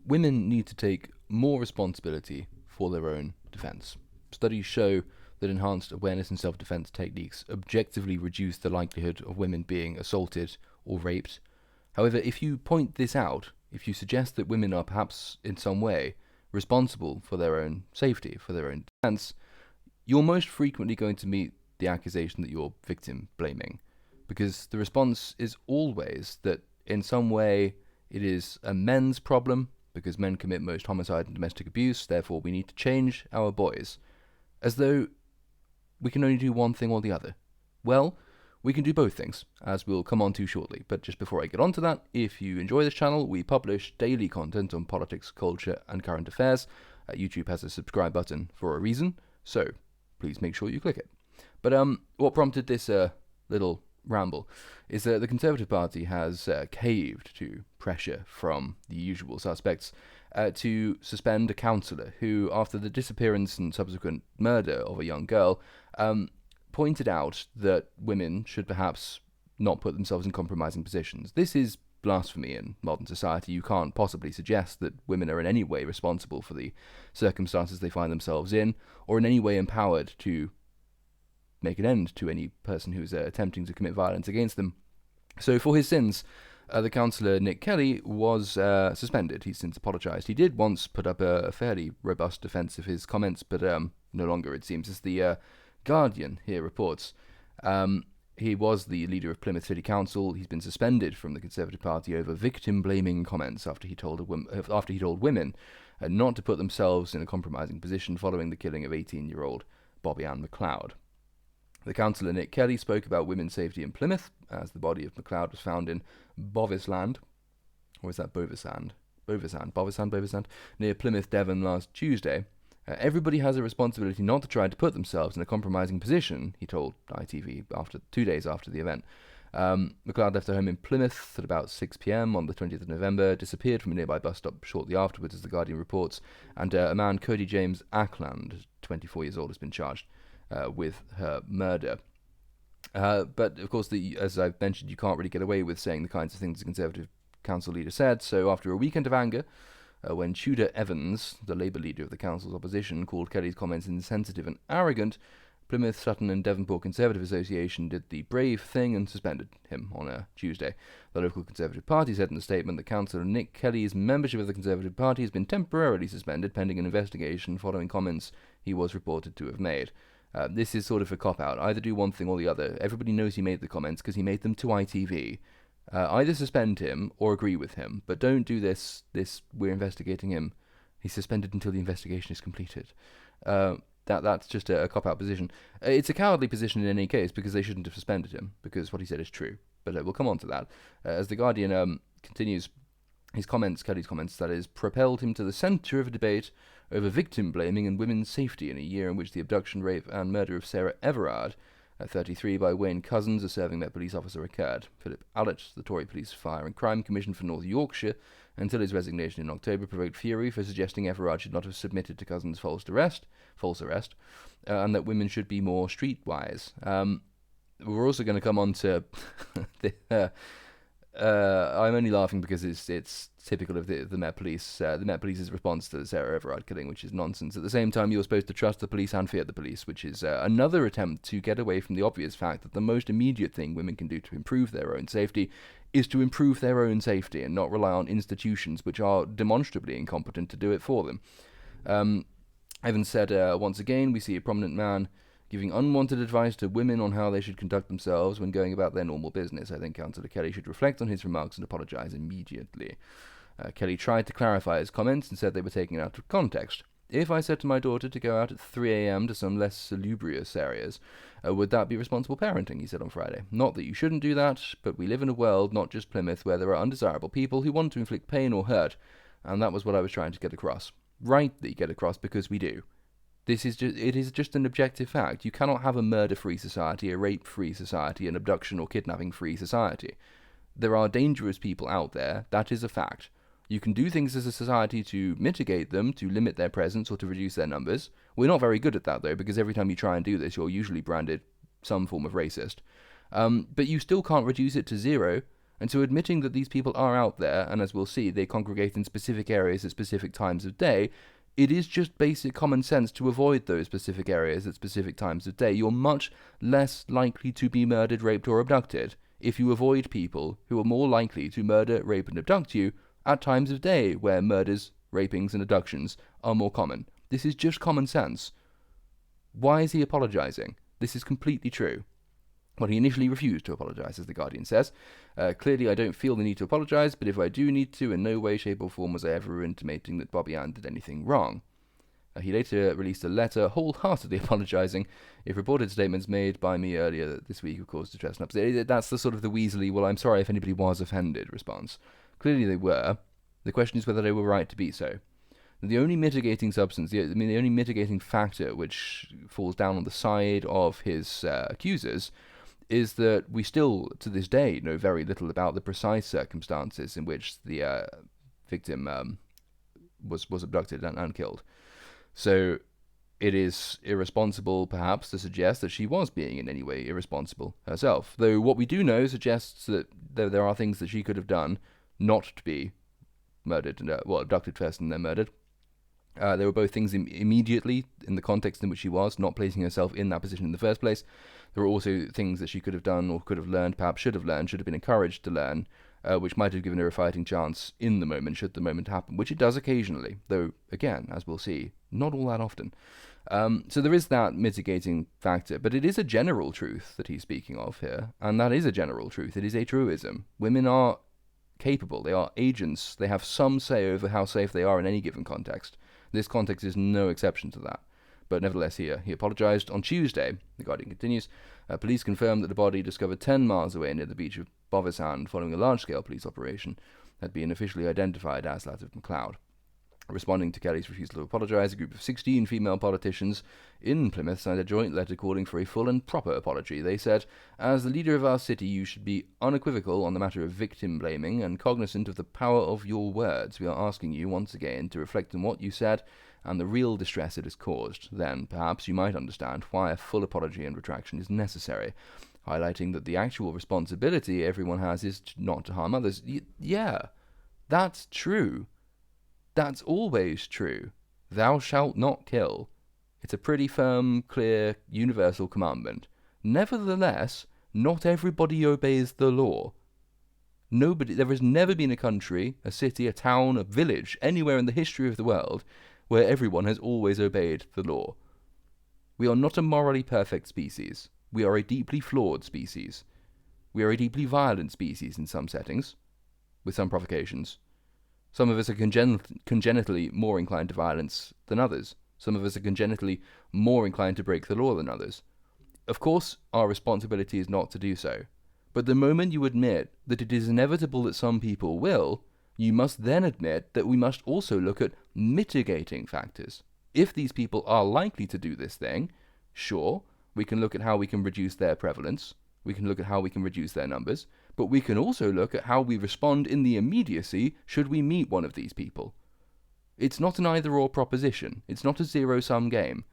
women need to take more responsibility for their own defense. Studies show that enhanced awareness and self-defense techniques objectively reduce the likelihood of women being assaulted or raped. However, if you point this out, if you suggest that women are perhaps in some way responsible for their own safety, for their own defense, you're most frequently going to meet the accusation that you're victim blaming, because the response is always that in some way it is a men's problem, because men commit most homicide and domestic abuse, therefore we need to change our boys, as though we can only do one thing or the other. Well, we can do both things, as we'll come on to shortly. But just before I get on to that, if you enjoy this channel, we publish daily content on politics, culture, and current affairs. YouTube has a subscribe button for a reason, so please make sure you click it. But what prompted this little ramble is that the Conservative Party has caved to pressure from the usual suspects to suspend a councillor who, after the disappearance and subsequent murder of a young girl, pointed out that women should perhaps not put themselves in compromising positions. This is blasphemy in modern society. You can't possibly suggest that women are in any way responsible for the circumstances they find themselves in, or in any way empowered to make an end to any person who's attempting to commit violence against them. So for his sins, the councillor Nick Kelly was suspended. He's since apologised. He did once put up a fairly robust defence of his comments, but no longer, it seems, as the Guardian here reports. He was the leader of Plymouth City Council. He's been suspended from the Conservative Party over victim-blaming comments after he told women not to put themselves in a compromising position following the killing of 18-year-old Bobby Ann McLeod. The councillor Nick Kelly spoke about women's safety in Plymouth, as the body of McLeod was found in Bovisland, or is that Bovisand? Bovisand, near Plymouth, Devon last Tuesday. Everybody has a responsibility not to try to put themselves in a compromising position, he told ITV 2 days after the event. McLeod left her home in Plymouth at about 6 p.m. on the 20th of November, disappeared from a nearby bus stop shortly afterwards, as the Guardian reports, and a man, Cody James Ackland, 24 years old, has been charged with her murder. But, of course, as I've mentioned, you can't really get away with saying the kinds of things the Conservative Council leader said, so after a weekend of anger, when Tudor Evans, the Labour leader of the council's opposition, called Kelly's comments insensitive and arrogant, Plymouth, Sutton and Devonport Conservative Association did the brave thing and suspended him on a Tuesday. The local Conservative Party said in a statement that Councillor Nick Kelly's membership of the Conservative Party has been temporarily suspended pending an investigation following comments he was reported to have made. This is sort of a cop-out. Either do one thing or the other. Everybody knows he made the comments because he made them to ITV. Either suspend him or agree with him, but don't do this we're investigating him. He's suspended until the investigation is completed. That's just a cop-out position. It's a cowardly position in any case, because they shouldn't have suspended him, because what he said is true. But we'll come on to that. As the Guardian continues, Kelly's comments, that is, propelled him to the centre of a debate over victim-blaming and women's safety in a year in which the abduction, rape and murder of Sarah Everard, 33, by Wayne Cousins, a serving Met police officer, occurred. Philip Allett, the Tory Police Fire and Crime Commissioner for North Yorkshire, until his resignation in October, provoked fury for suggesting Everard should not have submitted to Cousins' false arrest, and that women should be more streetwise. We're also going to come on to I'm only laughing because it's typical of the Met Police. The Met Police's response to the Sarah Everard killing, which is nonsense. At the same time, you're supposed to trust the police and fear the police, which is another attempt to get away from the obvious fact that the most immediate thing women can do to improve their own safety is to improve their own safety and not rely on institutions which are demonstrably incompetent to do it for them. Evans said, once again, we see a prominent man giving unwanted advice to women on how they should conduct themselves when going about their normal business. I think Councillor Kelly should reflect on his remarks and apologise immediately. Kelly tried to clarify his comments and said they were taken out of context. If I said to my daughter to go out at 3 a.m. to some less salubrious areas, would that be responsible parenting, he said on Friday. Not that you shouldn't do that, but we live in a world, not just Plymouth, where there are undesirable people who want to inflict pain or hurt, and that was what I was trying to get across. Rightly get across, because we do. It is just an objective fact. You cannot have a murder-free society, a rape-free society, an abduction or kidnapping-free society. There are dangerous people out there, that is a fact. You can do things as a society to mitigate them, to limit their presence or to reduce their numbers. We're not very good at that, though, because every time you try and do this, you're usually branded some form of racist. But you still can't reduce it to zero. And so admitting that these people are out there, and as we'll see, they congregate in specific areas at specific times of day, it is just basic common sense to avoid those specific areas at specific times of day. You're much less likely to be murdered, raped, or abducted if you avoid people who are more likely to murder, rape, and abduct you at times of day where murders, rapings, and abductions are more common. This is just common sense. Why is he apologising? This is completely true. Well, he initially refused to apologise, as The Guardian says. Clearly, I don't feel the need to apologise, but if I do need to, in no way, shape or form was I ever intimating that Bobby Ann did anything wrong. He later released a letter wholeheartedly apologising if reported statements made by me earlier this week have caused distress and upset. That's the sort of the Weasley, well, I'm sorry if anybody was offended response. Clearly they were. The question is whether they were right to be so. The only mitigating substance, the only mitigating factor which falls down on the side of his accusers is that we still, to this day, know very little about the precise circumstances in which the victim was abducted and killed. So it is irresponsible, perhaps, to suggest that she was being in any way irresponsible herself. Though what we do know suggests that there are things that she could have done not to be murdered, abducted first and then murdered. There were both things immediately in the context in which she was, not placing herself in that position in the first place. There were also things that she could have done or could have learned, perhaps should have been encouraged to learn, which might have given her a fighting chance in the moment, should the moment happen, which it does occasionally, though, again, as we'll see, not all that often. So there is that mitigating factor, but it is a general truth that he's speaking of here, and that is a general truth. It is a truism. Women are capable, they are agents, they have some say over how safe they are in any given context. This context is no exception to that. But nevertheless, he apologised on Tuesday. The Guardian continues. Police confirmed that the body discovered 10 miles away near the beach of Bovisand following a large-scale police operation had been officially identified as that of McLeod. Responding to Kelly's refusal to apologise, a group of 16 female politicians in Plymouth signed a joint letter calling for a full and proper apology. They said, "As the leader of our city, you should be unequivocal on the matter of victim blaming and cognizant of the power of your words. We are asking you once again to reflect on what you said and the real distress it has caused. Then, perhaps, you might understand why a full apology and retraction is necessary," highlighting that the actual responsibility everyone has is not to harm others. Yeah, that's true. That's always true. Thou shalt not kill. It's a pretty firm, clear, universal commandment. Nevertheless, not everybody obeys the law. There has never been a country, a city, a town, a village, anywhere in the history of the world where everyone has always obeyed the law. We are not a morally perfect species. We are a deeply flawed species. We are a deeply violent species in some settings, with some provocations. Some of us are congenitally more inclined to violence than others. Some of us are congenitally more inclined to break the law than others. Of course, our responsibility is not to do so. But the moment you admit that it is inevitable that some people will, you must then admit that we must also look at mitigating factors. If these people are likely to do this thing, sure, we can look at how we can reduce their prevalence. We can look at how we can reduce their numbers. But we can also look at how we respond in the immediacy should we meet one of these people. It's not an either-or proposition. It's not a zero-sum game.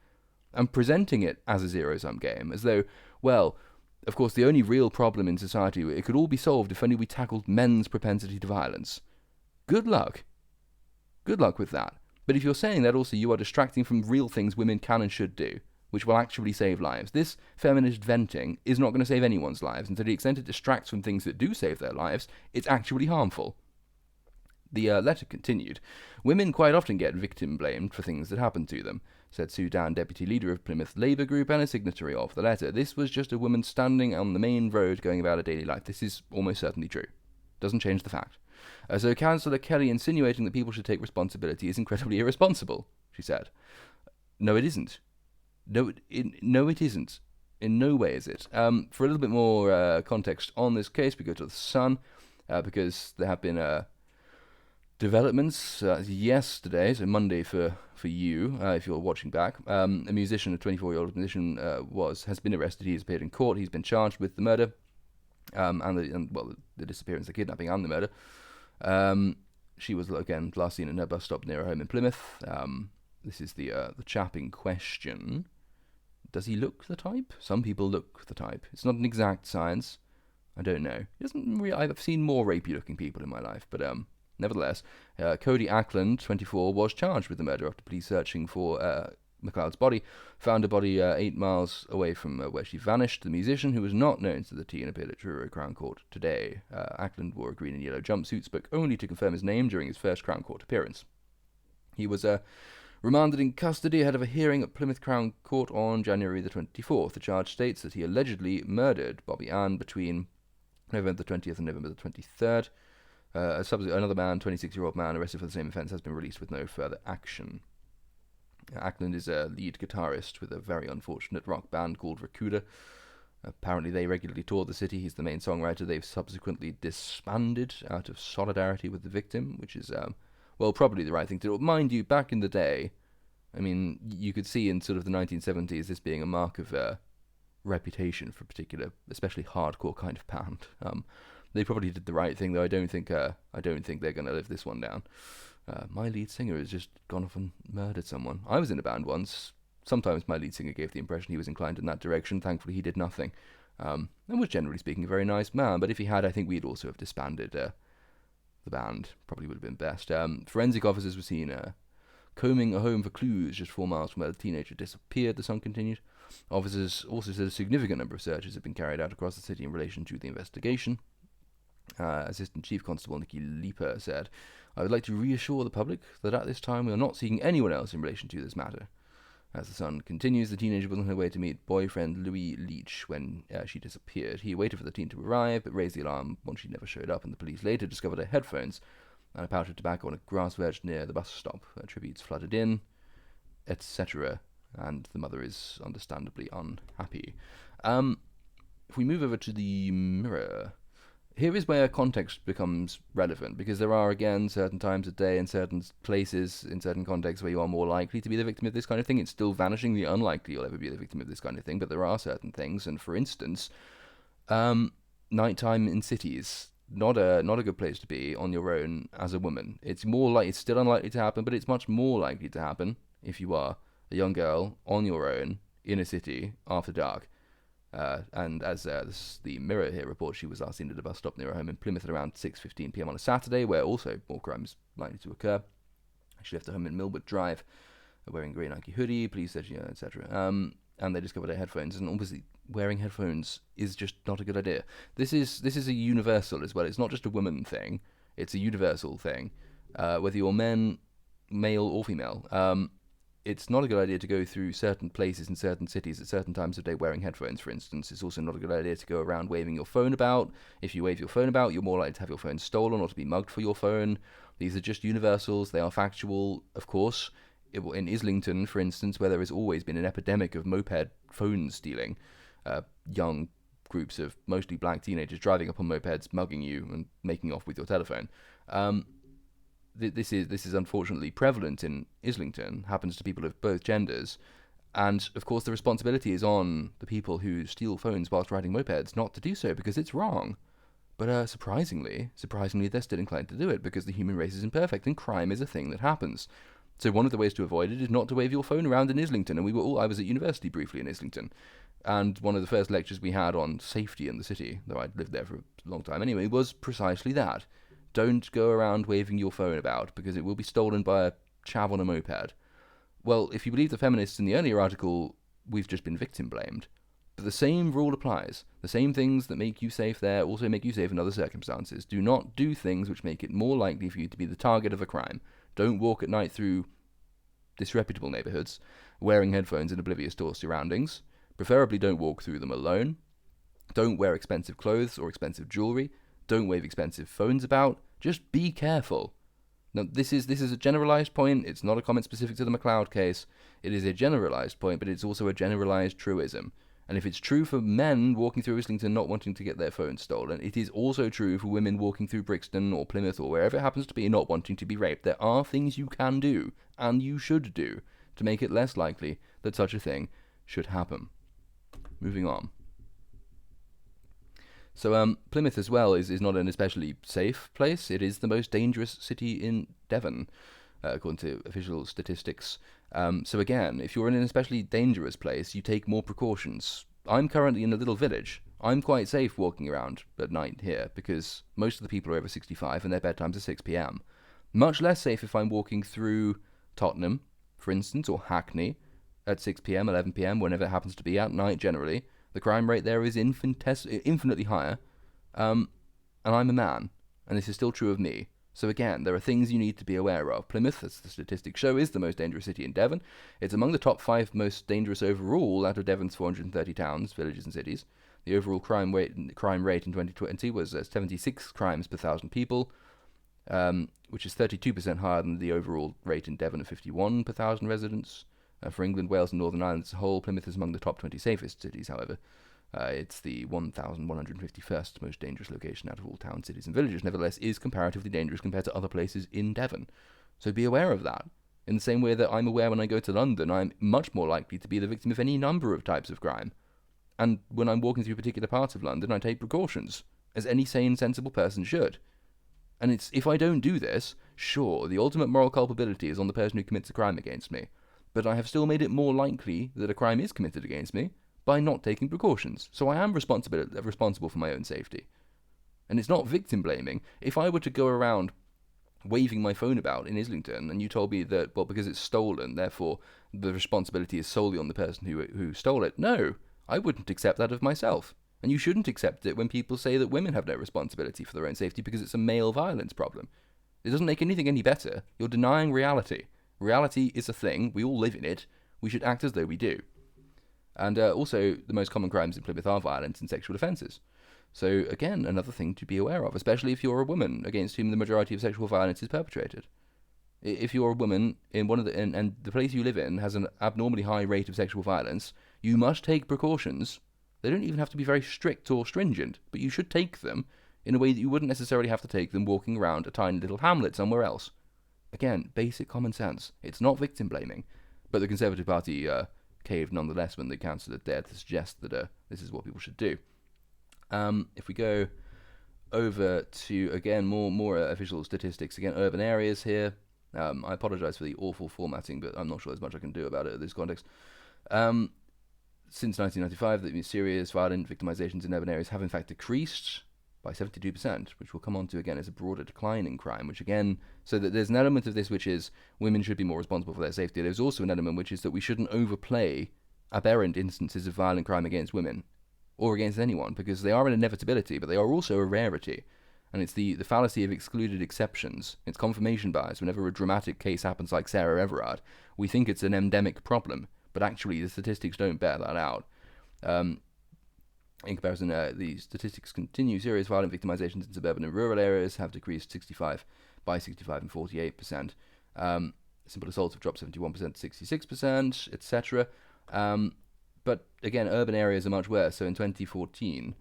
I'm presenting it as a zero-sum game, as though, well, of course, the only real problem in society, it could all be solved if only we tackled men's propensity to violence. Good luck. Good luck with that. But if you're saying that also, you are distracting from real things women can and should do, which will actually save lives. This feminist venting is not going to save anyone's lives, and to the extent it distracts from things that do save their lives, it's actually harmful. The letter continued. "Women quite often get victim blamed for things that happen to them," said Sue Dan, deputy leader of Plymouth Labour Group and a signatory of the letter. "This was just a woman standing on the main road going about her daily life. This is almost certainly true. Doesn't change the fact. So Councillor Kelly insinuating that people should take responsibility is incredibly irresponsible," she said. "No, it isn't. No, it isn't. In no way is it." For a little bit more context on this case, we go to the Sun, because there have been developments yesterday, so Monday for you, if you're watching back. A musician, a 24-year-old musician, has been arrested. He has appeared in court. He's been charged with the murder, the disappearance, the kidnapping, and the murder. She was again last seen at her bus stop near her home in Plymouth. This is the chap in question. Does he look the type? Some people look the type. It's not an exact science. I don't know. I've seen more rapey-looking people in my life, but nevertheless, Cody Ackland, 24, was charged with the murder after police searching for McLeod's body found a body 8 miles away from where she vanished. The musician, who was not known to the teen, appeared at Truro Crown Court today. Ackland wore a green and yellow jumpsuit, spoke only to confirm his name during his first Crown Court appearance. He was remanded in custody ahead of a hearing at Plymouth Crown Court on January the 24th. The charge states that he allegedly murdered Bobby Ann between November the 20th and November the 23rd. Another man, 26-year-old man, arrested for the same offence, has been released with no further action. Ackland is a lead guitarist with a very unfortunate rock band called Rakuda. Apparently they regularly tour the city. He's the main songwriter. They've subsequently disbanded out of solidarity with the victim, which is, probably the right thing to do. Mind you, back in the day, I mean, you could see in sort of the 1970s this being a mark of reputation for a particular, especially hardcore kind of band. They probably did the right thing, though. I don't think they're going to live this one down. My lead singer has just gone off and murdered someone. I was in a band once. Sometimes my lead singer gave the impression he was inclined in that direction. Thankfully, he did nothing. And was, generally speaking, a very nice man. But if he had, I think we'd also have disbanded the band. Probably would have been best. Forensic officers were seen combing a home for clues just 4 miles from where the teenager disappeared, the Sun continued. Officers also said a significant number of searches have been carried out across the city in relation to the investigation. Assistant Chief Constable Nikki Leeper said, "I would like to reassure the public that at this time we are not seeking anyone else in relation to this matter." As the Sun continues, the teenager was on her way to meet boyfriend Louis Leach when she disappeared. He waited for the teen to arrive, but raised the alarm once she never showed up, and the police later discovered her headphones and a pouch of tobacco on a grass verge near the bus stop. Tributes flooded in, etc., and the mother is understandably unhappy. If we move over to the Mirror, here is where context becomes relevant, because there are, again, certain times of day and certain places in certain contexts where you are more likely to be the victim of this kind of thing. It's still vanishingly unlikely you'll ever be the victim of this kind of thing, but there are certain things, and for instance, nighttime in cities, not a good place to be on your own as a woman. It's still unlikely to happen, but it's much more likely to happen if you are a young girl on your own in a city after dark. And as the Mirror here reports, she was last seen at a bus stop near her home in Plymouth at around 6:15 p.m. on a Saturday, where also more crimes likely to occur. She left her home in Millwood Drive, wearing a grey Nike hoodie, police said, etc. And they discovered her headphones, and obviously wearing headphones is just not a good idea. This is a universal as well. It's not just a woman thing. It's a universal thing, whether you're male or female. It's not a good idea to go through certain places in certain cities at certain times of day wearing headphones, for instance. It's also not a good idea to go around waving your phone about. If you wave your phone about, you're more likely to have your phone stolen or to be mugged for your phone. These are just universals. They are factual, of course. In Islington, for instance, where there has always been an epidemic of moped phone stealing, young groups of mostly black teenagers driving up on mopeds, mugging you and making off with your telephone. This is unfortunately prevalent in Islington, happens to people of both genders, and of course the responsibility is on the people who steal phones whilst riding mopeds not to do so, because it's wrong. But surprisingly, they're still inclined to do it, because the human race is imperfect and crime is a thing that happens. So one of the ways to avoid it is not to wave your phone around in Islington, and I was at university briefly in Islington, and one of the first lectures we had on safety in the city, though I'd lived there for a long time anyway, was precisely that. Don't go around waving your phone about, because it will be stolen by a chav on a moped. Well, if you believe the feminists in the earlier article, we've just been victim blamed. But the same rule applies. The same things that make you safe there also make you safe in other circumstances. Do not do things which make it more likely for you to be the target of a crime. Don't walk at night through disreputable neighbourhoods, wearing headphones and oblivious to your surroundings. Preferably don't walk through them alone. Don't wear expensive clothes or expensive jewellery. Don't wave expensive phones about. Just be careful. Now, this is a generalised point. It's not a comment specific to the McLeod case. It is a generalised point, but it's also a generalised truism. And if it's true for men walking through Islington not wanting to get their phones stolen, it is also true for women walking through Brixton or Plymouth or wherever it happens to be not wanting to be raped. There are things you can do, and you should do, to make it less likely that such a thing should happen. Moving on. So Plymouth as well is not an especially safe place. It is the most dangerous city in Devon, according to official statistics. So again, if you're in an especially dangerous place, you take more precautions. I'm currently in a little village. I'm quite safe walking around at night here because most of the people are over 65 and their bedtimes are 6 p.m. Much less safe if I'm walking through Tottenham, for instance, or Hackney at 6 p.m., 11 p.m., whenever it happens to be at night generally. The crime rate there is infinitely higher. And I'm a man, and this is still true of me. So again, there are things you need to be aware of. Plymouth, as the statistics show, is the most dangerous city in Devon. It's among the top 5 most dangerous overall out of Devon's 430 towns, villages and cities. The overall crime rate in 2020 was 76 crimes per 1,000 people, which is 32% higher than the overall rate in Devon of 51 per 1,000 residents. For England, Wales and Northern Ireland as a whole, Plymouth is among the top 20 safest cities, however. It's the 1,151st most dangerous location out of all towns, cities and villages, nevertheless is comparatively dangerous compared to other places in Devon. So be aware of that. In the same way that I'm aware when I go to London, I'm much more likely to be the victim of any number of types of crime. And when I'm walking through particular parts of London, I take precautions, as any sane, sensible person should. And it's if I don't do this, sure, the ultimate moral culpability is on the person who commits a crime against me. But I have still made it more likely that a crime is committed against me by not taking precautions. So I am responsible for my own safety. And it's not victim blaming. If I were to go around waving my phone about in Islington and you told me that, well, because it's stolen, therefore the responsibility is solely on the person who stole it, no, I wouldn't accept that of myself. And you shouldn't accept it when people say that women have no responsibility for their own safety because it's a male violence problem. It doesn't make anything any better. You're denying reality. Reality is a thing. We all live in it. We should act as though we do. And also, the most common crimes in Plymouth are violence and sexual offences. So, again, another thing to be aware of, especially if you're a woman against whom the majority of sexual violence is perpetrated. If you're a woman in one of the and the place you live in has an abnormally high rate of sexual violence, you must take precautions. They don't even have to be very strict or stringent, but you should take them in a way that you wouldn't necessarily have to take them walking around a tiny little hamlet somewhere else. Again, basic common sense. It's not victim blaming, but the Conservative Party caved nonetheless when the councillor dared to suggest that this is what people should do. If we go over to, again, more official statistics, again, urban areas here. I apologise for the awful formatting, but I'm not sure there's much I can do about it in this context. Since 1995, the serious violent victimisations in urban areas have in fact decreased by 72%, which we'll come on to again as a broader decline in crime, which again, so that there's an element of this which is women should be more responsible for their safety. There's also an element which is that we shouldn't overplay aberrant instances of violent crime against women, or against anyone, because they are an inevitability, but they are also a rarity. And it's the fallacy of excluded exceptions. It's confirmation bias. Whenever a dramatic case happens like Sarah Everard, we think it's an endemic problem, but actually the statistics don't bear that out. In comparison, the statistics continue. Serious violent victimizations in suburban and rural areas have decreased by 65 and 48%. Simple assaults have dropped 71% to 66%, etc. But again, urban areas are much worse. So in 2014,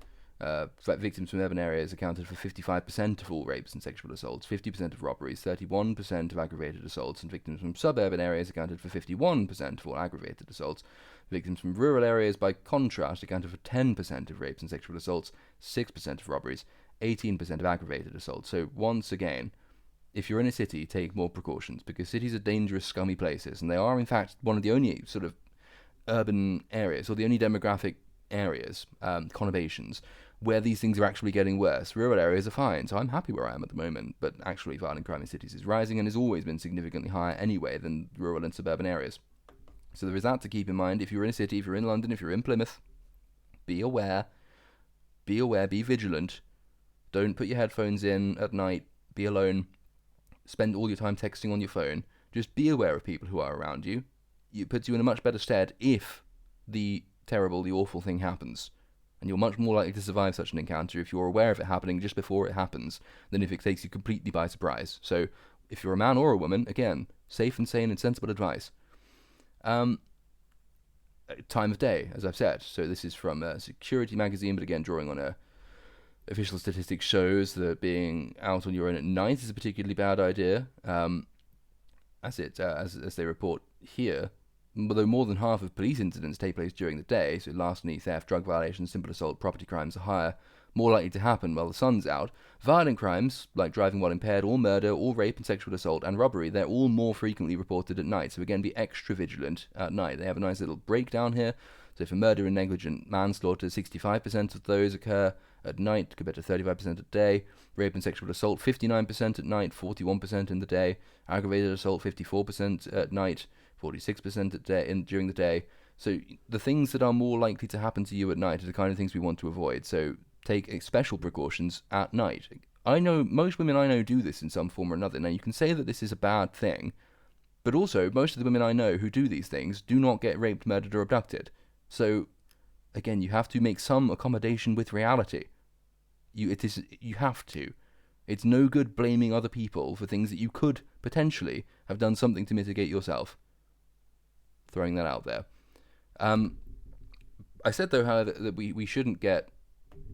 victims from urban areas accounted for 55% of all rapes and sexual assaults, 50% of robberies, 31% of aggravated assaults, and victims from suburban areas accounted for 51% of all aggravated assaults. Victims from rural areas, by contrast, accounted for 10% of rapes and sexual assaults, 6% of robberies, 18% of aggravated assaults. So once again, if you're in a city, take more precautions, because cities are dangerous, scummy places, and they are in fact one of the only sort of urban areas, or the only demographic areas, conurbations, where these things are actually getting worse. Rural areas are fine, so I'm happy where I am at the moment, but actually violent crime in cities is rising and has always been significantly higher anyway than rural and suburban areas. So there is that to keep in mind. If you're in a city, if you're in London, if you're in Plymouth, be aware, be vigilant. Don't put your headphones in at night, be alone, spend all your time texting on your phone. Just be aware of people who are around you. It puts you in a much better stead if the awful thing happens. And you're much more likely to survive such an encounter if you're aware of it happening just before it happens than if it takes you completely by surprise. So if you're a man or a woman, again, safe and sane and sensible advice. Time of day, as I've said. So this is from Security magazine, but again, drawing on official statistics shows that being out on your own at night is a particularly bad idea. As they report here, although more than half of police incidents take place during the day, so larceny, theft, drug violations, simple assault, property crimes are higher, more likely to happen while the sun's out. Violent crimes, like driving while impaired, or murder, or rape and sexual assault, and robbery, they're all more frequently reported at night. So again, be extra vigilant at night. They have a nice little breakdown here. So for murder and negligent manslaughter, 65% of those occur at night compared to 35% at day. Rape and sexual assault, 59% at night, 41% in the day. Aggravated assault, 54% at night, 46% at day during the day. So the things that are more likely to happen to you at night are the kind of things we want to avoid. So take special precautions at night. I know most women I know do this in some form or another. Now you can say that this is a bad thing, but also most of the women I know who do these things do not get raped, murdered, or abducted. So again, you have to make some accommodation with reality. You have to. It's no good blaming other people for things that you could potentially have done something to mitigate yourself. Throwing that out there. I said, though, however, that we shouldn't get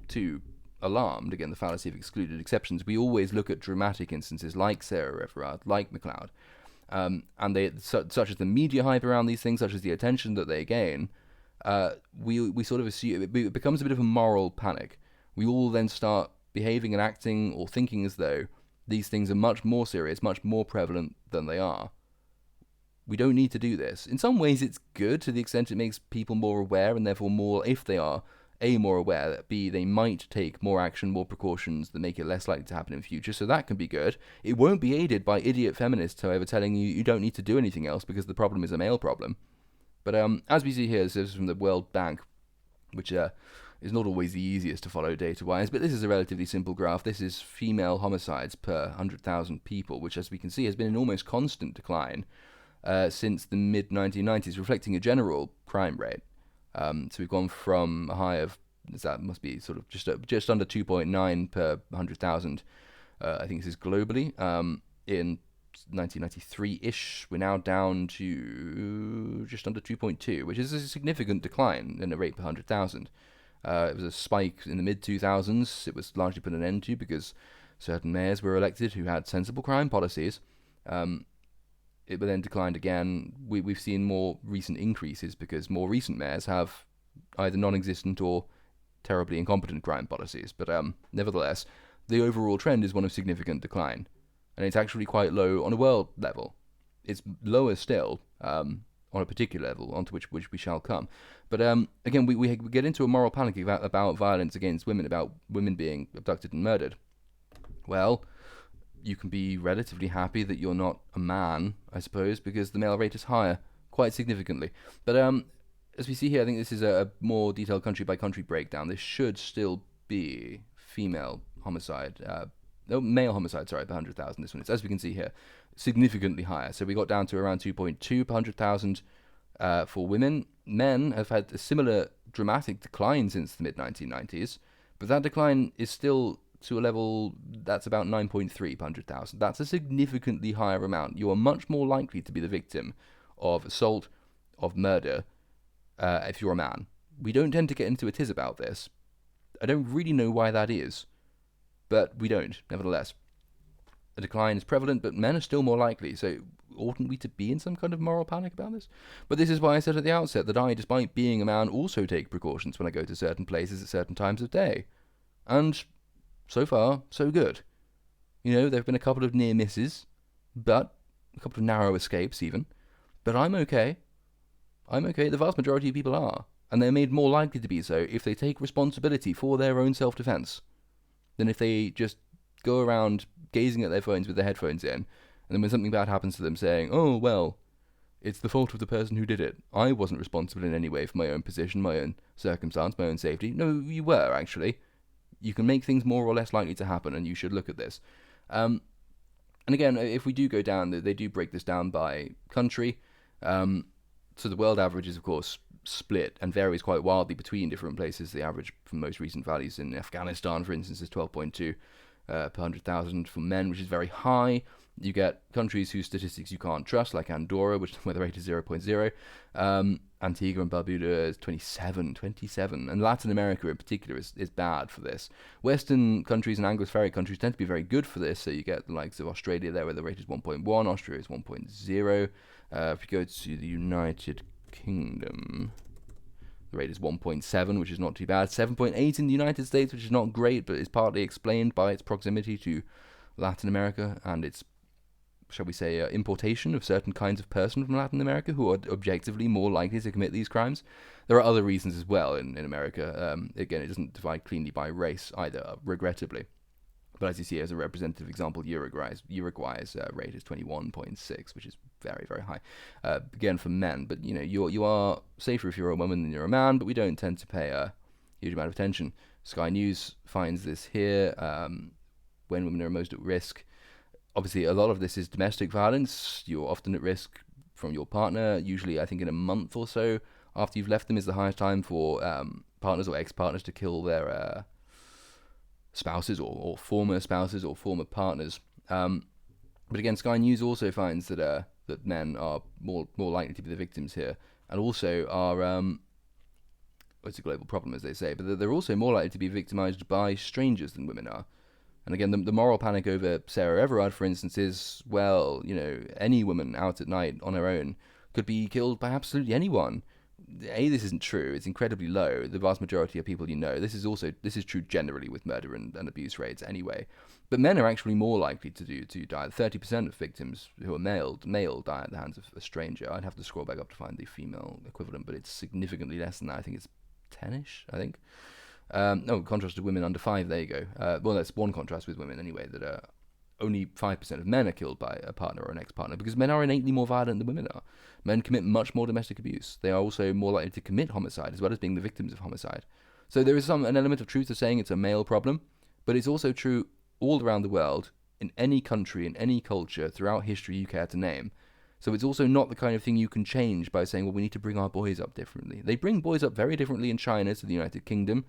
too alarmed. Again, the fallacy of excluded exceptions. We always look at dramatic instances like Sarah Everard, like McLeod, and such as the media hype around these things, such as the attention that they gain. We sort of assume it becomes a bit of a moral panic. We all then start behaving and acting or thinking as though these things are much more serious, much more prevalent than they are. We don't need to do this. In some ways, it's good to the extent it makes people more aware, and therefore more, if they are, A, more aware, that B, they might take more action, more precautions that make it less likely to happen in future, so that can be good. It won't be aided by idiot feminists, however, telling you don't need to do anything else because the problem is a male problem. But as we see here, this is from the World Bank, which is not always the easiest to follow data-wise, but this is a relatively simple graph. This is female homicides per 100,000 people, which, as we can see, has been an almost constant decline since the mid-1990s, reflecting a general crime rate. So we've gone from a high of, that must be sort of just under 2.9 per 100,000. I think this is globally. In 1993-ish, we're now down to just under 2.2, which is a significant decline in the rate per 100,000. It was a spike in the mid-2000s. It was largely put an end to because certain mayors were elected who had sensible crime policies. It then declined again. We've seen more recent increases because more recent mayors have either non-existent or terribly incompetent crime policies. But nevertheless, the overall trend is one of significant decline. And it's actually quite low on a world level. It's lower still on a particular level, onto which we shall come. But again, we get into a moral panic about violence against women, about women being abducted and murdered. Well, you can be relatively happy that you're not a man, I suppose, because the male rate is higher, quite significantly. But as we see here, I think this is a more detailed country-by-country breakdown. This should still be female homicide, male homicide, sorry, per 100,000. This one is, as we can see here, significantly higher. So we got down to around 2.2 per 100,000 for women. Men have had a similar dramatic decline since the mid-1990s, but that decline is still to a level that's about 9.3 per 100,000. That's a significantly higher amount. You are much more likely to be the victim of assault, of murder, if you're a man. We don't tend to get into a tiz about this. I don't really know why that is, but we don't, nevertheless. A decline is prevalent, but men are still more likely, so oughtn't we to be in some kind of moral panic about this? But this is why I said at the outset that I, despite being a man, also take precautions when I go to certain places at certain times of day. And so far, so good. You know, there have been a couple of near misses, but a couple of narrow escapes even. But I'm okay. I'm okay. The vast majority of people are. And they're made more likely to be so if they take responsibility for their own self-defense than if they just go around gazing at their phones with their headphones in, and then when something bad happens to them saying, oh, well, it's the fault of the person who did it. I wasn't responsible in any way for my own position, my own circumstance, my own safety. No, you were, actually. You can make things more or less likely to happen, and you should look at this. And again, if we do go down, they do break this down by country. So the world average is, of course, split and varies quite wildly between different places. The average from most recent values in Afghanistan, for instance, is 12.2 per 100,000 for men, which is very high. You get countries whose statistics you can't trust, like Andorra, where the rate is 0.0. Antigua and Barbuda is 27, and Latin America in particular is bad for this. Western countries and Anglophonic countries tend to be very good for this, so you get the likes of Australia there, where the rate is 1.1, Austria is 1.0. If you go to the United Kingdom, The rate is 1.7, which is not too bad. 7.8 in the United States, which is not great, but is partly explained by its proximity to Latin America and its, shall we say, importation of certain kinds of person from Latin America who are objectively more likely to commit these crimes. There are other reasons as well in America. Again, it doesn't divide cleanly by race either, regrettably. But as you see, as a representative example, Uruguay's rate is 21.6, which is very, very high. Again, for men. But, you are safer if you're a woman than you're a man, but we don't tend to pay a huge amount of attention. Sky News finds this here, when women are most at risk. Obviously, a lot of this is domestic violence. You're often at risk from your partner. Usually, I think in a month or so after you've left them is the highest time for partners or ex-partners to kill their spouses or former spouses or former partners. But again, Sky News also finds that men are more likely to be the victims here, and also are it's a global problem, as they say, but they're also more likely to be victimized by strangers than women are. And again, the moral panic over Sarah Everard, for instance, is, well, any woman out at night on her own could be killed by absolutely anyone. This isn't true. It's incredibly low. The vast majority of people This is true generally with murder and abuse rates anyway. But men are actually more likely to die. 30% of victims who are male die at the hands of a stranger. I'd have to scroll back up to find the female equivalent, but it's significantly less than that. I think it's 10-ish, I think. No, contrast to women under 5, there you go. Well, that's one contrast with women anyway, that only 5% of men are killed by a partner or an ex-partner, because men are innately more violent than women are. Men commit much more domestic abuse. They are also more likely to commit homicide, as well as being the victims of homicide. So there is an element of truth to saying it's a male problem, but it's also true all around the world, in any country, in any culture, throughout history you care to name. So it's also not the kind of thing you can change by saying, well, we need to bring our boys up differently. They bring boys up very differently in China to the United Kingdom,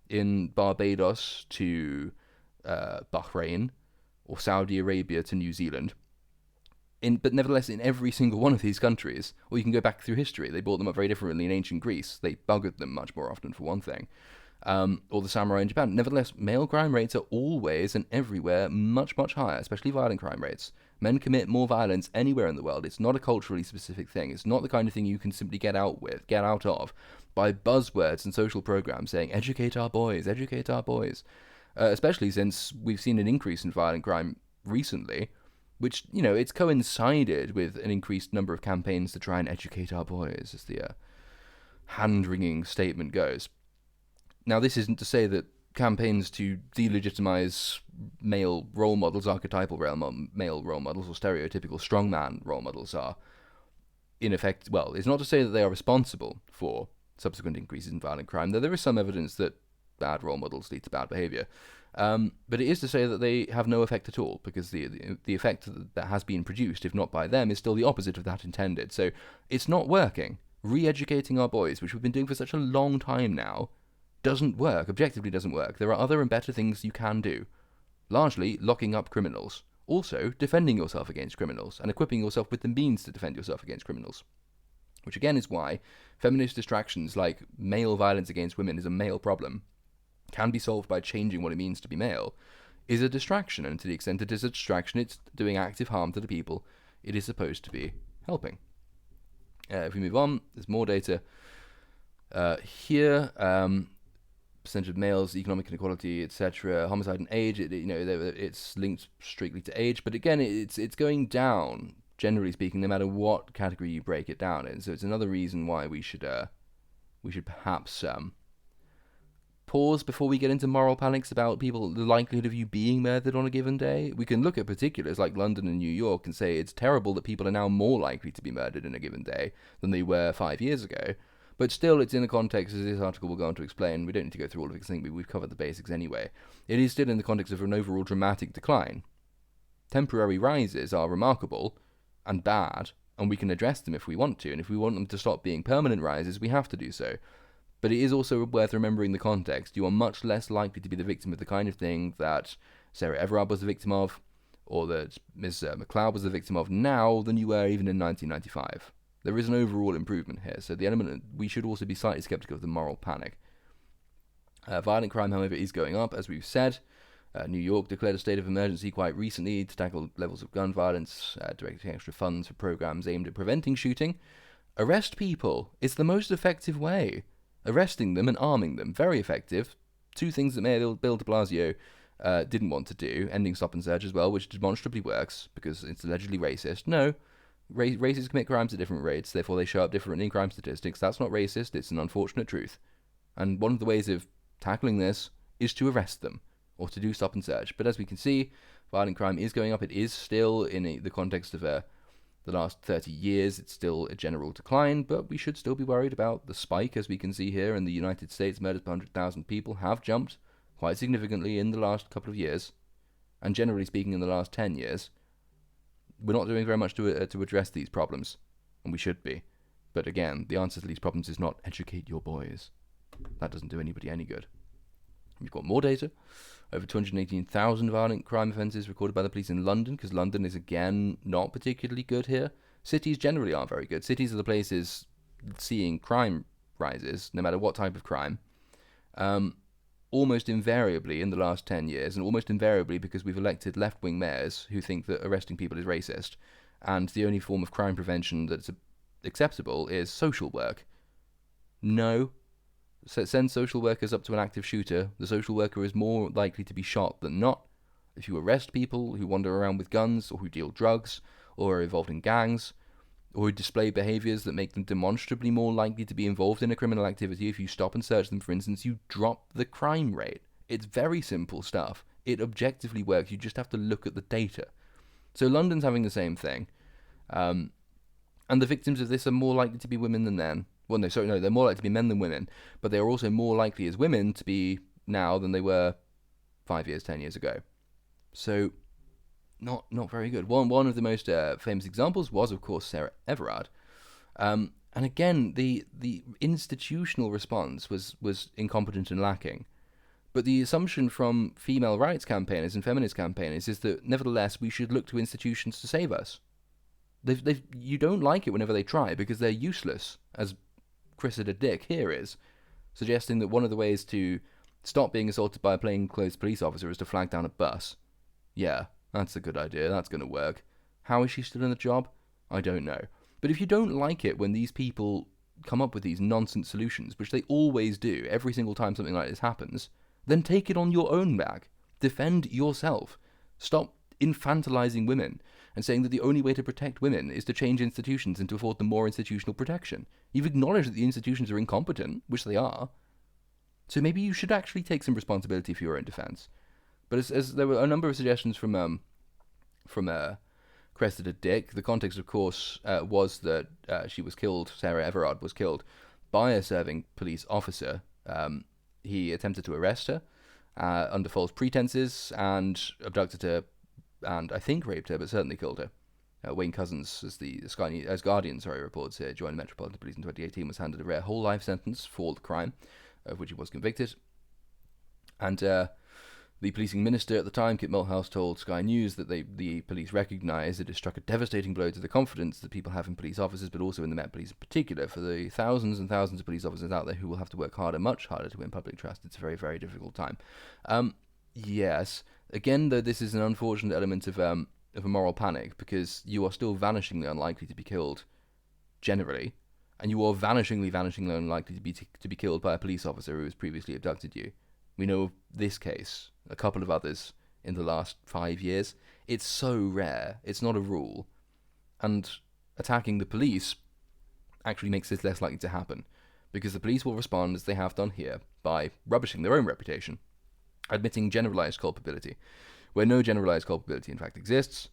in Barbados to Bahrain, or Saudi Arabia to New Zealand. But nevertheless, in every single one of these countries, or you can go back through history, they brought them up very differently in ancient Greece. They buggered them much more often, for one thing. Or the samurai in Japan. Nevertheless, male crime rates are always and everywhere much, much higher, especially violent crime rates. Men commit more violence anywhere in the world. It's not a culturally specific thing. It's not the kind of thing you can simply get out of by buzzwords and social programs saying, educate our boys, educate our boys. Especially since we've seen an increase in violent crime recently, which, it's coincided with an increased number of campaigns to try and educate our boys, as the hand-wringing statement goes. Now, this isn't to say that campaigns to delegitimize male role models, archetypal male role models, or stereotypical strongman role models are, in effect, well, it's not to say that they are responsible for subsequent increases in violent crime, though there is some evidence that bad role models lead to bad behavior. But it is to say that they have no effect at all, because the effect that has been produced, if not by them, is still the opposite of that intended. So it's not working. Re-educating our boys, which we've been doing for such a long time now, doesn't work, objectively doesn't work. There are other and better things you can do. Largely, locking up criminals. Also, defending yourself against criminals, and equipping yourself with the means to defend yourself against criminals. Which again is why feminist distractions like male violence against women is a male problem, can be solved by changing what it means to be male, is a distraction, and to the extent it is a distraction, it's doing active harm to the people it is supposed to be helping. If we move on, there's more data here. Percentage of males, economic inequality, etc., homicide and age. It's linked strictly to age, but again, it's going down, generally speaking, no matter what category you break it down in. So it's another reason why we should perhaps pause before we get into moral panics about the likelihood of you being murdered on a given day. We can look at particulars like London and New York and say it's terrible that people are now more likely to be murdered in a given day than they were 5 years ago. But still, it's in the context, as this article will go on to explain. We don't need to go through all of it, because I think we've covered the basics anyway. It is still in the context of an overall dramatic decline. Temporary rises are remarkable and bad, and we can address them if we want to, and if we want them to stop being permanent rises, we have to do so. But it is also worth remembering the context. You are much less likely to be the victim of the kind of thing that Sarah Everard was the victim of, or that Ms. McLeod was the victim of now, than you were even in 1995. There is an overall improvement here, so the element we should also be slightly sceptical of the moral panic. Violent crime, however, is going up, as we've said. New York declared a state of emergency quite recently to tackle levels of gun violence, directing extra funds for programs aimed at preventing shooting. Arrest people. It's the most effective way. arresting them and arming them. Very effective. Two things that Mayor Bill de Blasio didn't want to do. Ending stop and search as well, which demonstrably works because it's allegedly racist. No, racists commit crimes at different rates, therefore they show up differently in crime statistics. That's not racist, it's an unfortunate truth. And one of the ways of tackling this is to arrest them, or to do stop and search. But as we can see, violent crime is going up. It is still, in the context of the last 30 years, it's still a general decline, but we should still be worried about the spike, as we can see here in the United States. Murders per 100,000 people have jumped quite significantly in the last couple of years, and generally speaking in the last 10 years. We're not doing very much to address these problems, and we should be. But again, the answer to these problems is not educate your boys. That doesn't do anybody any good. We've got more data. Over 218,000 violent crime offences recorded by the police in London, because London is, again, not particularly good here. Cities generally aren't very good. Cities are the places seeing crime rises, no matter what type of crime, almost invariably in the last 10 years, and almost invariably because we've elected left-wing mayors who think that arresting people is racist, and the only form of crime prevention that's acceptable is social work. No. Send social workers up to an active shooter. The social worker is more likely to be shot than not. If you arrest people who wander around with guns, or who deal drugs, or are involved in gangs, or who display behaviours that make them demonstrably more likely to be involved in a criminal activity, if you stop and search them, for instance, you drop the crime rate. It's very simple stuff. It objectively works. You just have to look at the data. So London's having the same thing. And the victims of this are more likely to be women than men. Well, no, they're more likely to be men than women, but they are also more likely as women to be now than they were 5 years, 10 years ago. So, not very good. One of the most famous examples was, of course, Sarah Everard. And again, the institutional response was incompetent and lacking. But the assumption from female rights campaigners and feminist campaigners is that, nevertheless, we should look to institutions to save us. You don't like it whenever they try, because they're useless, as Cressida Dick here is, suggesting that one of the ways to stop being assaulted by a plainclothes police officer is to flag down a bus. Yeah, that's a good idea, that's going to work. How is she still in the job? I don't know. But if you don't like it when these people come up with these nonsense solutions, which they always do every single time something like this happens, then take it on your own back. Defend yourself. Stop infantilizing women and saying that the only way to protect women is to change institutions and to afford them more institutional protection. You've acknowledged that the institutions are incompetent, which they are. So maybe you should actually take some responsibility for your own defense. But as there were a number of suggestions from Cressida Dick, the context, of course, was that she was killed, Sarah Everard was killed, by a serving police officer. He attempted to arrest her under false pretenses and abducted her, and I think raped her, but certainly killed her. Wayne Couzens, as Guardian reports here, joined the Metropolitan Police in 2018, was handed a rare whole life sentence for the crime, of which he was convicted. And the policing minister at the time, Kit Malthouse, told Sky News that the police recognise that it struck a devastating blow to the confidence that people have in police officers, but also in the Met Police in particular, for the thousands and thousands of police officers out there who will have to work harder, much harder, to win public trust. It's a very, very difficult time. Yes. Again, though, this is an unfortunate element of a moral panic, because you are still vanishingly unlikely to be killed, generally, and you are vanishingly unlikely to be killed by a police officer who has previously abducted you. We know of this case, a couple of others in the last 5 years. It's so rare. It's not a rule. And attacking the police actually makes this less likely to happen, because the police will respond, as they have done here, by rubbishing their own reputation, admitting generalized culpability, where no generalized culpability in fact exists,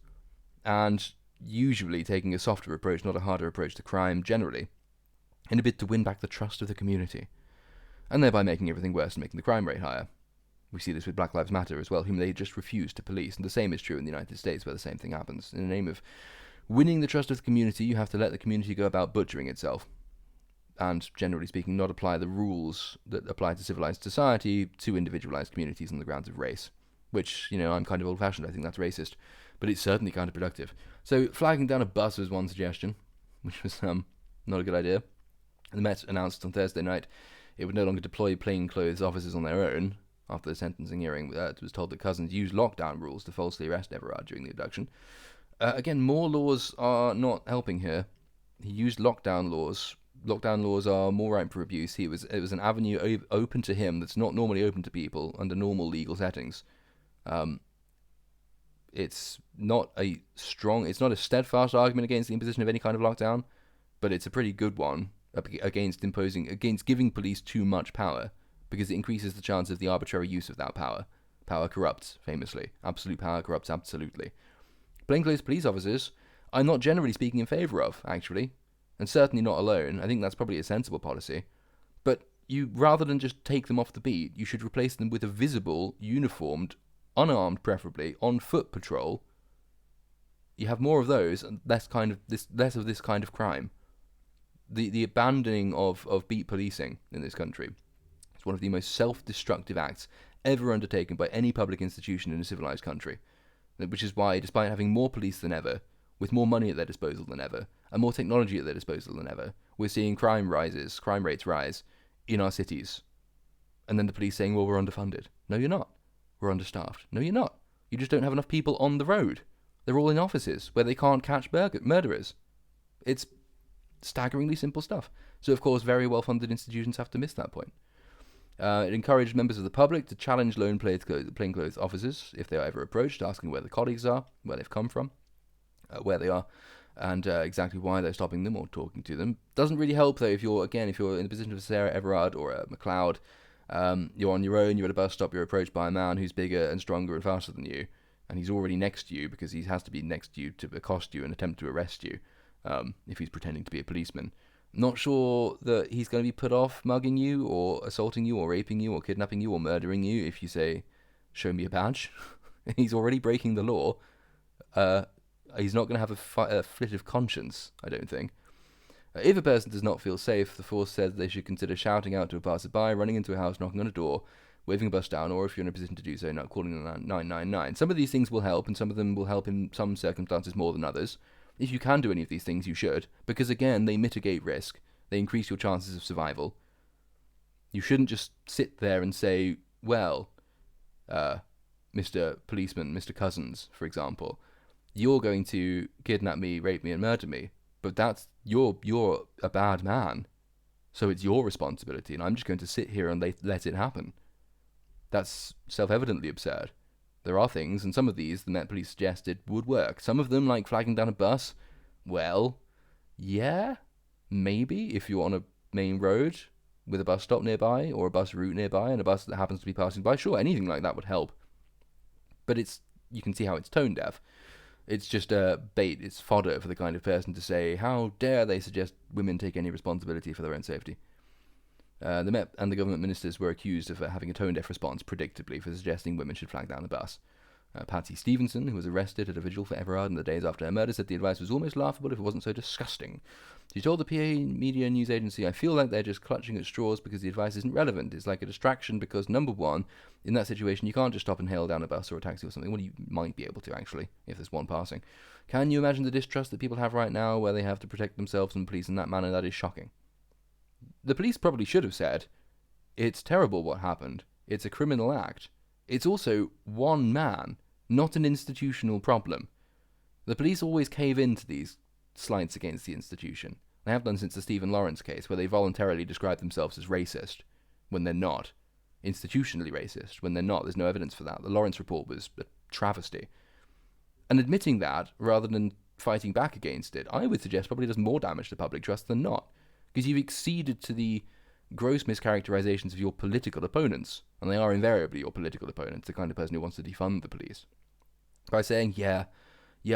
and usually taking a softer approach, not a harder approach to crime generally, in a bid to win back the trust of the community, and thereby making everything worse and making the crime rate higher. We see this with Black Lives Matter as well, whom they just refuse to police, and the same is true in the United States, where the same thing happens. In the name of winning the trust of the community, you have to let the community go about butchering itself, and, generally speaking, not apply the rules that apply to civilized society to individualized communities on the grounds of race. Which, I'm kind of old-fashioned, I think that's racist, but it's certainly counterproductive. So, flagging down a bus was one suggestion, which was not a good idea. The Met announced on Thursday night it would no longer deploy plainclothes officers on their own. After the sentencing hearing, it was told that Couzens used lockdown rules to falsely arrest Everard during the abduction. Again, more laws are not helping here. He used lockdown laws lockdown laws are more ripe for abuse. It was an avenue open to him that's not normally open to people under normal legal settings. It's not a steadfast argument against the imposition of any kind of lockdown, but it's a pretty good one against giving police too much power, because it increases the chance of the arbitrary use of that power. Power corrupts, famously. Absolute power corrupts absolutely. Plainclothes police officers, I'm not generally speaking in favour of, actually, and certainly not alone. I think that's probably a sensible policy. But rather than just take them off the beat, you should replace them with a visible, uniformed, unarmed preferably, on-foot patrol. You have more of those and less of this kind of crime. The abandoning of beat policing in this country is one of the most self-destructive acts ever undertaken by any public institution in a civilized country. Which is why, despite having more police than ever, with more money at their disposal than ever, and more technology at their disposal than ever, we're seeing crime rates rise in our cities. And then the police saying, well, we're underfunded. No, you're not. We're understaffed. No, you're not. You just don't have enough people on the road. They're all in offices where they can't catch murderers. It's staggeringly simple stuff. So, of course, very well-funded institutions have to miss that point. It encouraged members of the public to challenge lone plainclothes officers if they are ever approached, asking where the colleagues are, where they've come from, where they are, and exactly why they're stopping them or talking to them. Doesn't really help, though, if you're in the position of Sarah Everard or McLeod. You're on your own, you're at a bus stop, you're approached by a man who's bigger and stronger and faster than you, and he's already next to you because he has to be next to you to accost you and attempt to arrest you, if he's pretending to be a policeman. Not sure that he's going to be put off mugging you or assaulting you or raping you or kidnapping you or murdering you if you say, show me a badge. He's already breaking the law. He's not going to have a flit of conscience, I don't think. If a person does not feel safe, the force says they should consider shouting out to a passerby, running into a house, knocking on a door, waving a bus down, or if you're in a position to do so, not calling 999. Some of these things will help, and some of them will help in some circumstances more than others. If you can do any of these things, you should, because again, they mitigate risk. They increase your chances of survival. You shouldn't just sit there and say, well, Mr. Policeman, Mr. Cousins, for example, you're going to kidnap me, rape me, and murder me, but you're a bad man, so it's your responsibility, and I'm just going to sit here and let it happen. That's self-evidently absurd. There are things, and some of these the Met Police suggested would work. Some of them, like flagging down a bus, well, yeah, maybe if you're on a main road with a bus stop nearby or a bus route nearby and a bus that happens to be passing by, sure, anything like that would help. But you can see how it's tone deaf. It's just bait, it's fodder for the kind of person to say, how dare they suggest women take any responsibility for their own safety. The Met and the government ministers were accused of having a tone-deaf response, predictably, for suggesting women should flag down the bus. Patsy Stevenson, who was arrested at a vigil for Everard in the days after her murder, said the advice was almost laughable if it wasn't so disgusting. She told the PA media news agency, I feel like they're just clutching at straws because the advice isn't relevant. It's like a distraction because, number one, in that situation, you can't just stop and hail down a bus or a taxi or something. Well, you might be able to, actually, if there's one passing. Can you imagine the distrust that people have right now where they have to protect themselves from the police in that manner? That is shocking. The police probably should have said, it's terrible what happened. It's a criminal act. It's also one man, not an institutional problem. The police always cave into these slights against the institution. They have done since the Stephen Lawrence case, where they voluntarily describe themselves as racist, when they're not. Institutionally racist, when they're not. There's no evidence for that. The Lawrence report was a travesty. And admitting that, rather than fighting back against it, I would suggest probably does more damage to public trust than not. Because you've acceded to the gross mischaracterizations of your political opponents, and they are invariably your political opponents, the kind of person who wants to defund the police, by saying, yeah,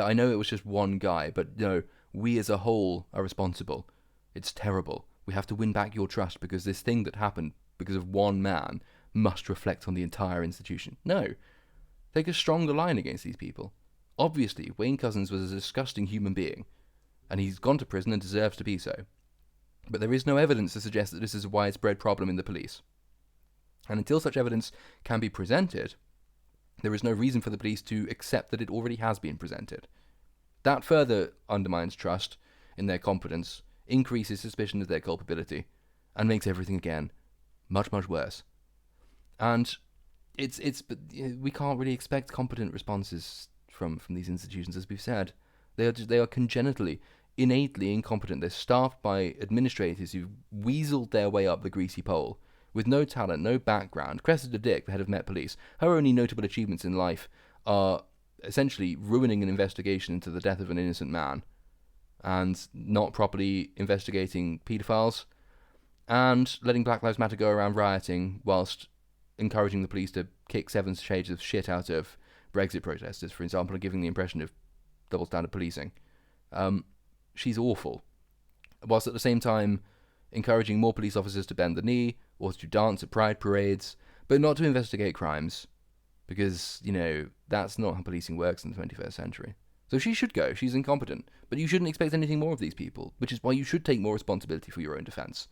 I know it was just one guy, but no, we as a whole are responsible. It's terrible. We have to win back your trust because this thing that happened because of one man must reflect on the entire institution. No. Take a stronger line against these people. Obviously, Wayne Couzens was a disgusting human being, and he's gone to prison and deserves to be so. But there is no evidence to suggest that this is a widespread problem in the police. And until such evidence can be presented, there is no reason for the police to accept that it already has been presented. That further undermines trust in their competence, increases suspicion of their culpability, and makes everything again much, much worse. And we can't really expect competent responses from these institutions, as we've said. They are congenitally innately incompetent. They're staffed by administrators who've weaseled their way up the greasy pole with no talent, no background. Cressida Dick, the head of Met Police, her only notable achievements in life are essentially ruining an investigation into the death of an innocent man and not properly investigating paedophiles and letting Black Lives Matter go around rioting whilst encouraging the police to kick 7 shades of shit out of Brexit protesters, for example, and giving the impression of double standard policing. She's awful. Whilst at the same time encouraging more police officers to bend the knee or to dance at pride parades, but not to investigate crimes, because, that's not how policing works in the 21st century. So she should go. She's incompetent. But you shouldn't expect anything more of these people, which is why you should take more responsibility for your own defence.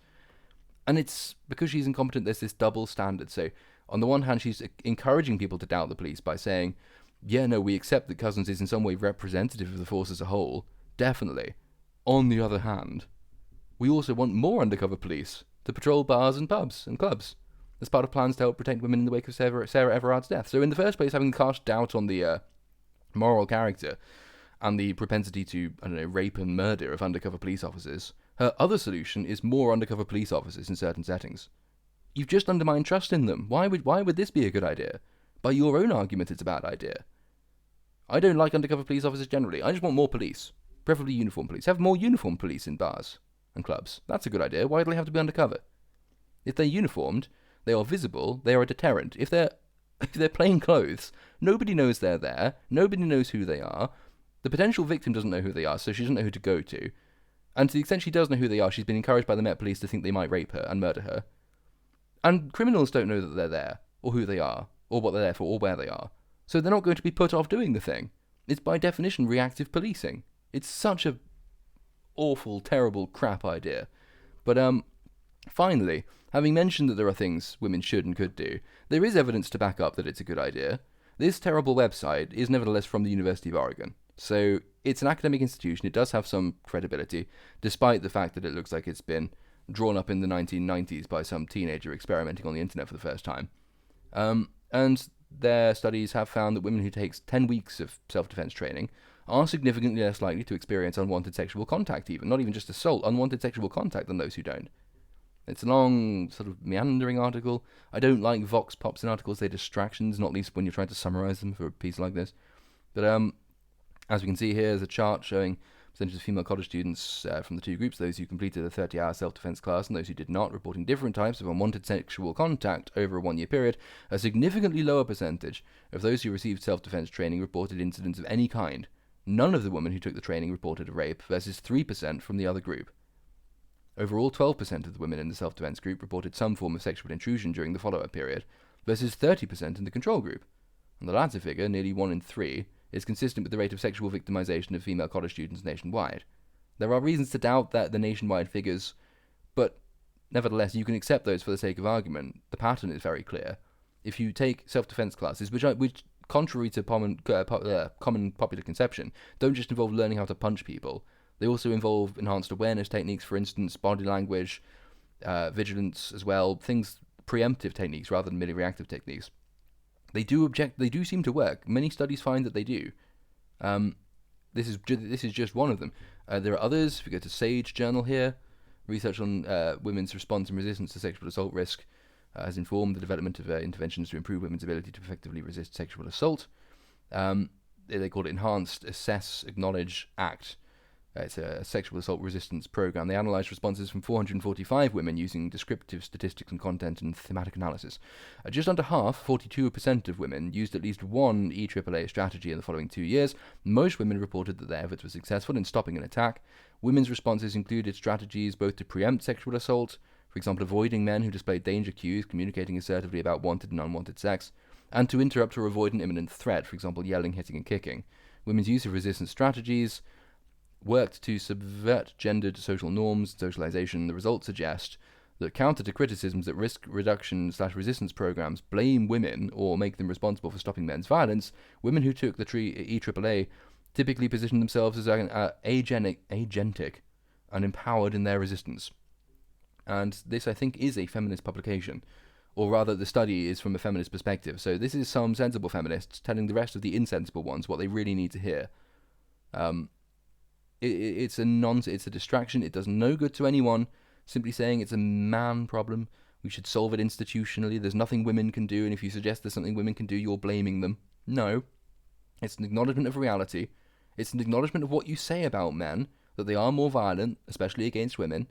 And it's because she's incompetent, there's this double standard. So on the one hand, she's encouraging people to doubt the police by saying, yeah, no, we accept that Cousins is in some way representative of the force as a whole. Definitely. On the other hand, we also want more undercover police to patrol bars and pubs and clubs as part of plans to help protect women in the wake of Sarah Everard's death. So in the first place, having cast doubt on the moral character and the propensity to, rape and murder of undercover police officers, her other solution is more undercover police officers in certain settings. You've just undermined trust in them. Why would this be a good idea? By your own argument, it's a bad idea. I don't like undercover police officers generally. I just want more police. Preferably uniformed police. Have more uniformed police in bars and clubs. That's a good idea. Why do they have to be undercover? If they're uniformed, they are visible, they are a deterrent. If they're plain clothes, nobody knows they're there, nobody knows who they are, the potential victim doesn't know who they are, so she doesn't know who to go to. And to the extent she does know who they are, she's been encouraged by the Met Police to think they might rape her and murder her. And criminals don't know that they're there, or who they are, or what they're there for, or where they are. So they're not going to be put off doing the thing. It's by definition reactive policing. It's such a awful, terrible, crap idea. But finally, having mentioned that there are things women should and could do, there is evidence to back up that it's a good idea. This terrible website is nevertheless from the University of Oregon. So it's an academic institution. It does have some credibility, despite the fact that it looks like it's been drawn up in the 1990s by some teenager experimenting on the internet for the first time. And their studies have found that women who take 10 weeks of self-defense training are significantly less likely to experience unwanted sexual contact even, not even just assault, unwanted sexual contact than those who don't. It's a long, sort of meandering article. I don't like vox pops in articles. They're distractions, not least when you're trying to summarize them for a piece like this. But as we can see here, there's a chart showing percentage of female college students from the two groups, those who completed a 30-hour self-defense class and those who did not, reporting different types of unwanted sexual contact over a 1-year period. A significantly lower percentage of those who received self-defense training reported incidents of any kind. None of the women who took the training reported a rape, versus 3% from the other group. Overall, 12% of the women in the self-defense group reported some form of sexual intrusion during the follow-up period, versus 30% in the control group. And the latter figure, nearly 1 in 3, is consistent with the rate of sexual victimization of female college students nationwide. There are reasons to doubt that the nationwide figures, but nevertheless, you can accept those for the sake of argument. The pattern is very clear. If you take self-defense classes, which contrary to common popular conception, don't just involve learning how to punch people. They also involve enhanced awareness techniques, for instance, body language, vigilance as well, preemptive techniques rather than merely reactive techniques. They do seem to work. Many studies find that they do. This is just one of them. There are others. If we go to Sage Journal here, research on women's response and resistance to sexual assault risk has informed the development of interventions to improve women's ability to effectively resist sexual assault. They call it Enhanced Assess, Acknowledge, Act. It's a sexual assault resistance program. They analysed responses from 445 women using descriptive statistics and content and thematic analysis. Just under half, 42% of women, used at least one EAAA strategy in the following 2 years. Most women reported that their efforts were successful in stopping an attack. Women's responses included strategies both to preempt sexual assault, for example, avoiding men who displayed danger cues, communicating assertively about wanted and unwanted sex, and to interrupt or avoid an imminent threat, for example, yelling, hitting, and kicking. Women's use of resistance strategies worked to subvert gendered social norms and socialization. The results suggest that counter to criticisms that risk reduction/resistance programs blame women or make them responsible for stopping men's violence, women who took the EAAA typically position themselves as agentic and empowered in their resistance. And this, I think, is a feminist publication, or rather the study is from a feminist perspective. So this is some sensible feminists telling the rest of the insensible ones what they really need to hear. It's it's a distraction. It does no good to anyone. Simply saying it's a man problem. We should solve it institutionally. There's nothing women can do, and if you suggest there's something women can do, you're blaming them. No. It's an acknowledgement of reality. It's an acknowledgement of what you say about men, that they are more violent, especially against women.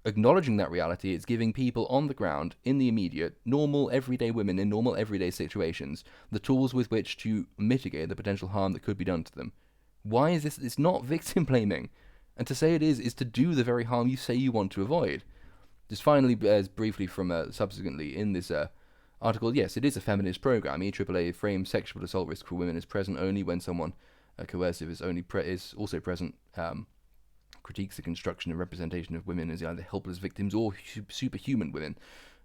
Acknowledging that reality, it's giving people on the ground, in the immediate, normal, everyday women in normal, everyday situations, the tools with which to mitigate the potential harm that could be done to them. Why is this? It's not victim blaming. And to say it is to do the very harm you say you want to avoid. Just finally, as briefly from subsequently in this article, yes, it is a feminist program. EAAA frames sexual assault risk for women as present only when someone coercive is also present. Critiques the construction and representation of women as either helpless victims or superhuman women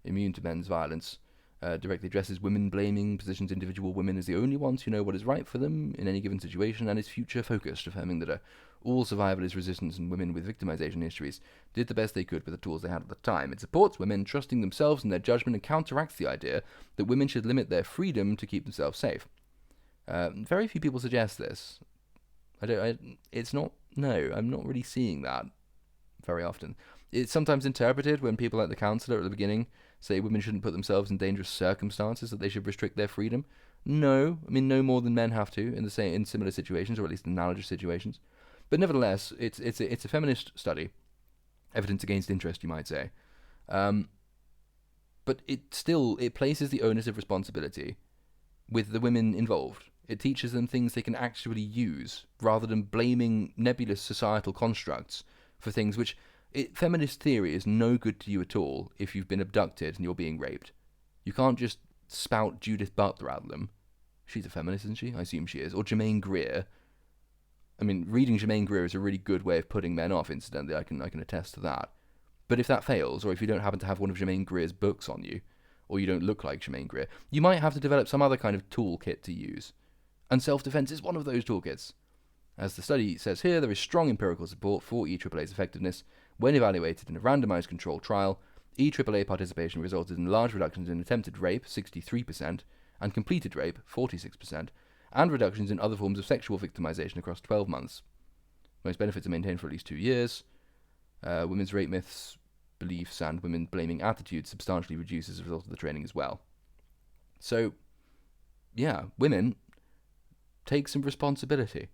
immune to men's violence. Directly addresses women blaming, positions individual women as the only ones who know what is right for them in any given situation, and is future focused, affirming that all survivalist resistance and women with victimization histories did the best they could with the tools they had at the time. It supports women trusting themselves and their judgment and counteracts the idea that women should limit their freedom to keep themselves safe. Very few people suggest this. I'm not really seeing that very often. It's sometimes interpreted when people like the counsellor at the beginning say women shouldn't put themselves in dangerous circumstances, that they should restrict their freedom. No, I mean no more than men have to in similar situations, or at least analogous situations. But nevertheless, it's a feminist study, evidence against interest, you might say. But it places the onus of responsibility with the women involved. It teaches them things they can actually use, rather than blaming nebulous societal constructs for things which... feminist theory is no good to you at all if you've been abducted and you're being raped. You can't just spout Judith Butler at them. She's a feminist, isn't she? I assume she is. Or Germaine Greer. I mean, reading Germaine Greer is a really good way of putting men off, incidentally. I can attest to that. But if that fails, or if you don't happen to have one of Germaine Greer's books on you, or you don't look like Germaine Greer, you might have to develop some other kind of toolkit to use. And self-defense is one of those toolkits. As the study says here, there is strong empirical support for EAAA's effectiveness. When evaluated in a randomized controlled trial, EAAA participation resulted in large reductions in attempted rape, 63%, and completed rape, 46%, and reductions in other forms of sexual victimization across 12 months. Most benefits are maintained for at least 2 years. Women's rape myths, beliefs, and women blaming attitudes substantially reduce as a result of the training as well. So, yeah, women, take some responsibility.